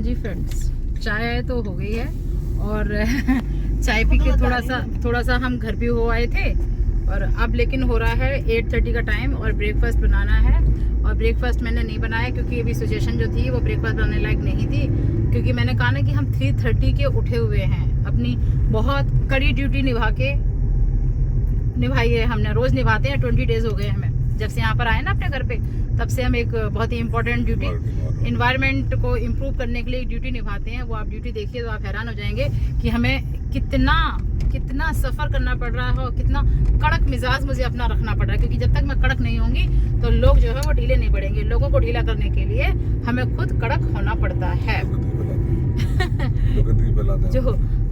हाँ जी फ्रेंड्स, चाय तो हो गई है और चाय पी के थोड़ा सा हम घर भी हो आए थे और अब लेकिन हो रहा है 8:30 का टाइम और ब्रेकफास्ट बनाना है। और ब्रेकफास्ट मैंने नहीं बनाया क्योंकि अभी सिचुएशन जो थी वो ब्रेकफास्ट बनाने लायक नहीं थी, क्योंकि मैंने कहा ना कि हम 3:30 के उठे हुए हैं। अपनी बहुत कड़ी ड्यूटी निभाई है हमने, रोज निभाते हैं। 20 डेज हो गए हमें जब से यहाँ पर आए ना अपने घर पे, तब से हम एक बहुत ही इंपॉर्टेंट ड्यूटी इन्वायरमेंट को इम्प्रूव करने के लिए ड्यूटी निभाते हैं। वो आप ड्यूटी देखिए तो आप हैरान हो जाएंगे कि हमें कितना सफ़र करना पड़ रहा है और कितना कड़क मिजाज मुझे अपना रखना पड़ रहा है, क्योंकि जब तक मैं कड़क नहीं होंगी तो लोग जो है वो ढीले नहीं पड़ेंगे। लोगों को ढीला करने के लिए हमें खुद कड़क होना पड़ता है। जो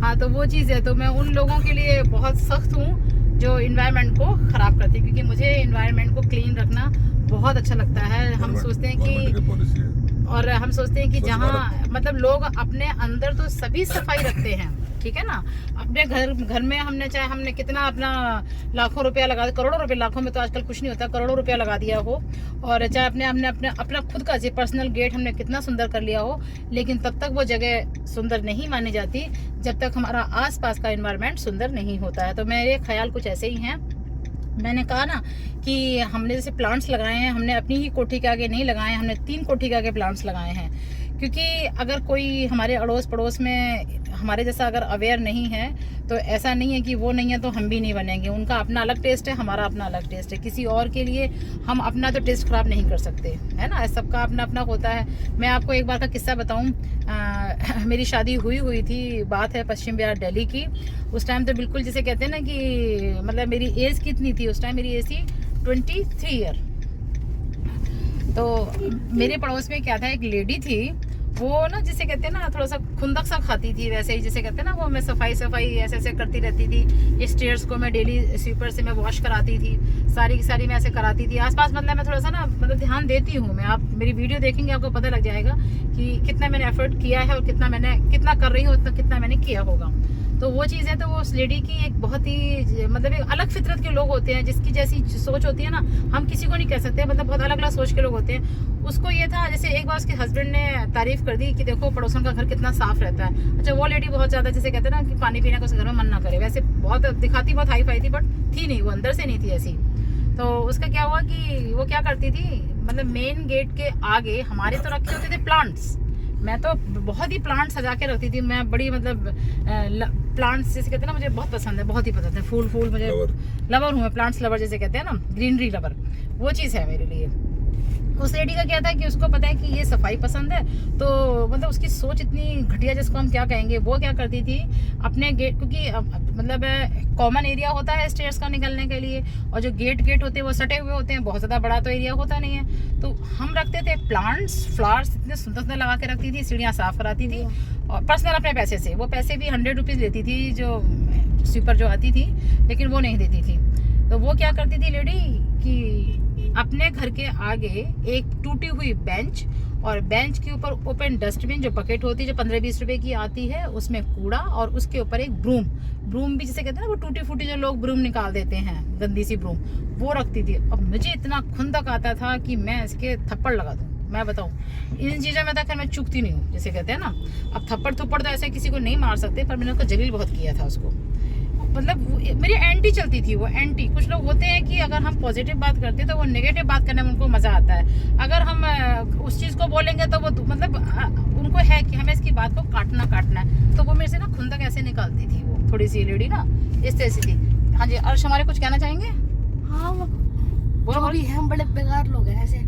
हाँ, तो वो चीज़ है। तो मैं उन लोगों के लिए बहुत सख्त हूँ जो इन्वायरमेंट को ख़राब करते हैं, क्योंकि मुझे इन्वायरमेंट को क्लीन रखना बहुत अच्छा लगता है। हम सोचते हैं कि जहाँ मतलब लोग अपने अंदर तो सभी सफाई रखते हैं, ठीक है ना। अपने घर में हमने कितना अपना लाखों रुपया लगा, करोड़ों रुपए, लाखों में तो आजकल कुछ नहीं होता, करोड़ों रुपया लगा दिया हो, और चाहे अपना खुद का जो पर्सनल गेट हमने कितना सुंदर कर लिया हो, लेकिन तब तक वो जगह सुंदर नहीं मानी जाती जब तक हमारा आसपास का एनवायरनमेंट सुंदर नहीं होता है। तो मेरे ख्याल कुछ ऐसे ही हैं। मैंने कहा ना कि हमने जैसे प्लांट्स लगाए हैं, हमने अपनी ही कोठी के आगे नहीं लगाए हैं, हमने 3 कोठी के आगे प्लांट्स लगाए हैं। क्योंकि अगर कोई हमारे अड़ोस पड़ोस में हमारे जैसा अगर अवेयर नहीं है तो ऐसा नहीं है कि वो नहीं है तो हम भी नहीं बनेंगे। उनका अपना अलग टेस्ट है, हमारा अपना अलग टेस्ट है। किसी और के लिए हम अपना तो टेस्ट खराब नहीं कर सकते, है ना। सबका अपना अपना होता है। मैं आपको एक बार का किस्सा बताऊं। मेरी शादी हुई थी, बात है पश्चिम बिहार दिल्ली की। उस टाइम तो बिल्कुल जिसे कहते हैं ना कि मतलब मेरी एज कितनी थी उस टाइम, मेरी एज थी 23 ईयर। तो मेरे पड़ोस में क्या था, एक लेडी थी, वो ना जिसे कहते हैं ना थोड़ा सा खुंदक सा खाती थी, वैसे ही जिसे कहते हैं ना, वो मैं सफाई ऐसे करती रहती थी। ये स्टेयर्स को मैं डेली स्वीपर से मैं वॉश कराती थी, सारी की सारी मैं ऐसे कराती थी आसपास। मतलब मैं थोड़ा सा ना मतलब ध्यान देती हूँ मैं। आप मेरी वीडियो देखेंगे आपको पता लग जाएगा कि कितना मैंने एफर्ट किया है और कितना कर रही हूँ, कितना मैंने किया होगा। तो वो चीज़ है। तो वो उस लेडी की एक बहुत ही मतलब एक अलग फितरत के लोग होते हैं, जिसकी जैसी सोच होती है ना, हम किसी को नहीं कह सकते, मतलब बहुत अलग अलग सोच के लोग होते हैं। उसको ये था, जैसे एक बार उसके हस्बैंड ने तारीफ कर दी कि देखो पड़ोसन का घर कितना साफ रहता है। अच्छा, वो लेडी बहुत ज़्यादा जिसे कहते हैं ना कि पानी पीने को उसके घर में मन ना करे, वैसे बहुत दिखाती बहुत हाई फाई थी, बट थी नहीं, वो अंदर से नहीं थी ऐसी। तो उसका क्या हुआ कि वो क्या करती थी, मतलब मेन गेट के आगे हमारे तो रखे होते थे प्लांट्स। मैं तो बहुत ही प्लांट सजा के रखती थी। मैं बड़ी मतलब प्लांट्स जैसे कहते हैं ना, मुझे बहुत पसंद है, बहुत ही पसंद है। फूल मुझे लवर हूँ मैं, प्लांट्स लवर जिसे कहते हैं ना, ग्रीनरी लवर, वो चीज़ है मेरे लिए। उस लेडी का क्या था कि उसको पता है कि ये सफाई पसंद है, तो मतलब उसकी सोच इतनी घटिया, जिसको हम क्या कहेंगे, वो क्या करती थी अपने गेट, क्योंकि मतलब कॉमन एरिया होता है स्टेयर्स का निकलने के लिए, और जो गेट होते हैं वो सटे हुए होते हैं, बहुत ज़्यादा बड़ा तो एरिया होता नहीं है। तो हम रखते थे प्लांट्स, फ्लावर्स इतने सुंदर लगा के रखती थी, सीढ़ियाँ साफ कराती थी, और पर्सनल अपने पैसे से। वो पैसे भी 100 रुपीज़ लेती थी जो स्वीपर जो आती थी, लेकिन वो नहीं देती थी। तो वो क्या करती थी लेडी कि अपने घर के आगे एक टूटी हुई बेंच, और बेंच के ऊपर ओपन डस्टबिन जो बकेट होती है जो 15-20 रुपए की आती है, उसमें कूड़ा, और उसके ऊपर एक ब्रूम भी जिसे कहते हैं ना, वो टूटी फूटी जो लोग ब्रूम निकाल देते हैं, गंदी सी ब्रूम, वो रखती थी। अब मुझे इतना खुंदक आता था कि मैं इसके थप्पड़ लगा दूं। मैं बताऊं, इन चीज़ों में तो खैर मैं चूकती नहीं हूँ, जिसे कहते हैं ना। अब थप्पड़ तो ऐसे किसी को नहीं मार सकते, पर मैंने उसको जलील बहुत किया था उसको। मतलब मेरी एंटी चलती थी वो, एंटी। कुछ लोग होते हैं कि अगर हम पॉजिटिव बात करते हैं तो वो नेगेटिव बात करने में उनको मज़ा आता है। अगर हम उस चीज़ को बोलेंगे तो वो मतलब उनको है कि हमें इसकी बात को काटना है। तो वो मेरे से ना खुंदक ऐसे निकालती थी वो थोड़ी सी लेडी ना, इस तरह से थी। हाँ जी, अर्श हमारे कुछ कहना चाहेंगे? हाँ, वो भी हम बड़े बेकार लोग हैं ऐसे।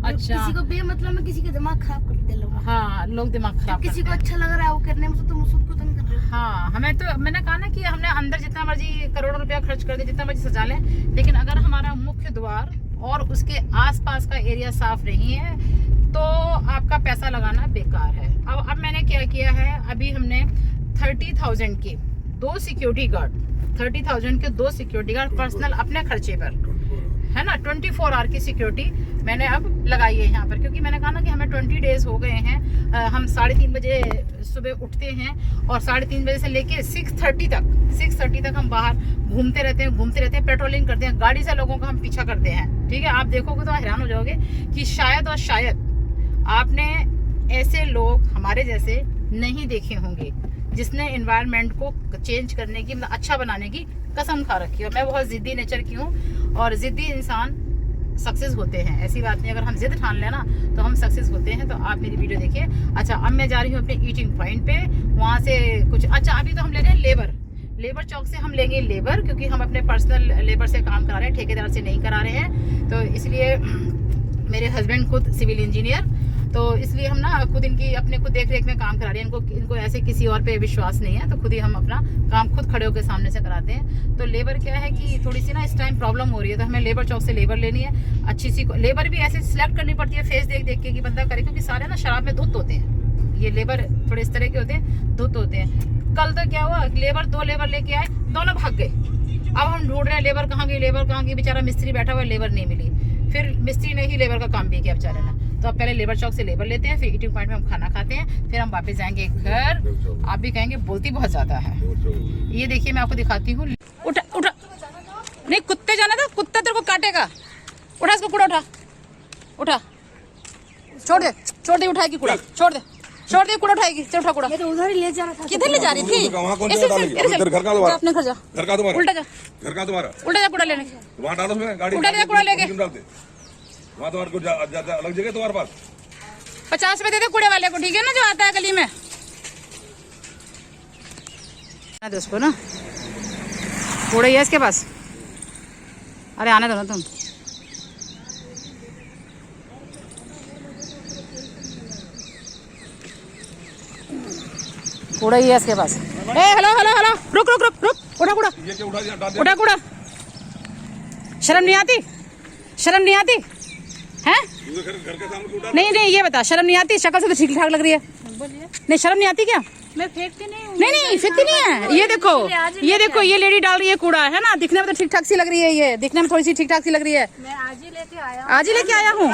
अच्छा, किसी को बेमतलब में किसी का दिमाग खराब करते हैं लोग। हाँ, लोग दिमाग खराब किसी को अच्छा लग रहा है वो करने में, तो तुम उसको क्यों तंग कर रहे हो? हाँ, हमें तो मैंने कहा ना कि हमने अंदर जितना मर्जी करोड़ों रुपया खर्च कर दे, जितना मर्जी सजा लें, लेकिन अगर हमारा मुख्य द्वार और उसके आसपास का एरिया साफ नहीं है तो आपका पैसा लगाना बेकार है। अब मैंने क्या किया है, अभी हमने 30,000 के 2 सिक्योरिटी गार्ड, 30,000 के 2 सिक्योरिटी गार्ड पर्सनल अपने खर्चे पर, है ना, 24 आवर की सिक्योरिटी मैंने अब लगाई है यहाँ पर। क्योंकि मैंने कहा ना कि हमें 20 डेज हो गए हैं, हम 3:30 बजे सुबह उठते हैं और 3:30 बजे से लेके 6:30 तक हम बाहर घूमते रहते हैं, पेट्रोलिंग करते हैं, गाड़ी से लोगों का हम पीछा करते हैं। ठीक है, आप देखोगे तो हैरान हो जाओगे कि शायद और शायद आपने ऐसे लोग हमारे जैसे नहीं देखे होंगे जिसने एनवायरनमेंट को चेंज करने की, मतलब अच्छा बनाने की कसम खा रखी है। और मैं बहुत जिद्दी नेचर की हूँ और जिद्दी इंसान सक्सेस होते हैं, ऐसी बात नहीं। अगर हम जिद ठान लेना तो हम सक्सेस होते हैं। तो आप मेरी वीडियो देखिए। अच्छा, अब मैं जा रही हूँ अपने ईटिंग पॉइंट पे, वहाँ से कुछ, अच्छा अभी तो हम ले रहे हैं लेबर चौक से हम लेंगे लेबर, क्योंकि हम अपने पर्सनल लेबर से काम करा रहे हैं, ठेकेदार से नहीं करा रहे हैं। तो इसलिए मेरे हस्बैंड खुद सिविल इंजीनियर, तो इसलिए हम ना खुद इनकी अपने खुद देख रेख में काम करा रहे हैं। इनको ऐसे किसी और पे विश्वास नहीं है, तो खुद ही हम अपना काम खुद खड़े होकर सामने से कराते हैं। तो लेबर क्या है कि थोड़ी सी ना इस टाइम प्रॉब्लम हो रही है, तो हमें लेबर चौक से लेबर लेनी है। अच्छी सी लेबर भी ऐसे सिलेक्ट करनी पड़ती है फेस देख देख के कि बंदा करे, क्योंकि सारे ना शराब में धुत होते हैं। ये लेबर थोड़े इस तरह के होते हैं, धुत होते हैं। कल तो क्या हुआ, दो लेबर लेके आए, दोनों भाग गए। अब हम ढूंढ रहे हैं लेबर कहाँ गई, बेचारा मिस्त्री बैठा हुआ, लेबर नहीं मिली। फिर मिस्त्री ने ही लेबर का काम भी किया बेचारे ने। तो अब पहले लेबर चौक से लेबर लेते हैं, फिर ईटिंग पॉइंट में हम खाना खाते हैं, फिर हम वापस जाएंगे घर। आप भी कहेंगे बोलती बहुत ज्यादा है। ये देखिए मैं आपको दिखाती हूँ। उठा नहीं, कुत्ते जाना था, कुत्ता तेरे को काटेगा। उठा इसको, कूड़ा उठा, छोड़ दे उठाएगी कूड़ा, छोड़ दे कूड़ा उठाएगी। चल उठा कूड़ा। ये तो उधर ही ले जा रहा था। किधर ले जा रही थी? घर का तुम्हारा, अपने घर जा, घर का तुम्हारा, उल्टा जा, घर का तुम्हारा, उल्टा जा कूड़ा लेने। वहाँ डालो उसमें गाड़ी, उल्टा ले कूड़ा लेके। वहाँ तुम्हारे को अलग जगह तुम्हारे पास 50 रुपए दे दे कूड़े वाले को, ठीक है ना, जो आता है गली में। दे उसको ना, कूड़ा ही है इसके पास। अरे आने दो ना तुम। कूड़ा ही है इसके पास। ए हेलो, रुक, उठा कूड़ा, ये क्या उठा दिया, डाल दिया। उठा कूड़ा। शर्म नहीं आती हैं? घर के सामने क्यों उठा? नहीं, ये बता, शर्म नहीं आती? शक्ल से तो ठीक ठाक लग रही है। नहीं, शर्म नहीं आती क्या? मैं फेंकती नहीं हूँ। नहीं फेंकती नहीं है। ये देखो, ये लेडी डाल रही है कूड़ा, है ना, दिखने में तो ठीक ठाक सी लग रही है। ये दिखने में थोड़ी सी ठीक ठाक सी लग रही है। मैं आज ही लेके आया हूँ।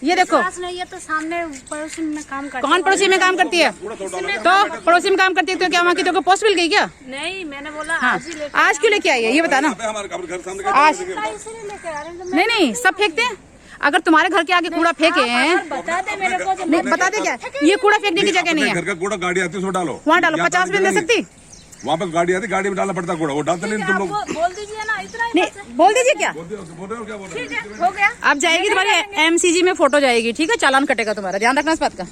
ये देखो, नहीं, ये तो सामने पड़ोसी में काम करती है। कौन पड़ोसी में काम करती है? तो पड़ोसी में काम करती है तो क्या वहाँ की तो पोस्ट मिल गई क्या? नहीं, मैंने बोला हाँ, आज ही लेके आज क्यों लेके आई है ये बता ना। हमारे घर सामने आज इसलिए लेके आ रहे हैं। नहीं, सब फेंकते हैं। अगर तुम्हारे घर के आगे कूड़ा फेंके हैं, बता दे मेरे को। नहीं बता दे क्या, ये कूड़ा फेंकने की जगह नहीं है। घर का कूड़ा गाड़ी आती है उसमें डालो, वहाँ डालो। 50 रुपए दे सकती? वहाँ पे गाड़ी आती, गाड़ी में डालना पड़ता कूड़ा, वो डालते नहीं तुम लोग। बोल दीजिए ना, इतना ही नहीं बोल दीजिए क्या, बोल रहे हो क्या बोल रहे हो? हो गया। अब जाएगी तुम्हारी MCG में फोटो जाएगी, ठीक है, चालान कटेगा तुम्हारा, ध्यान रखना इस बात का।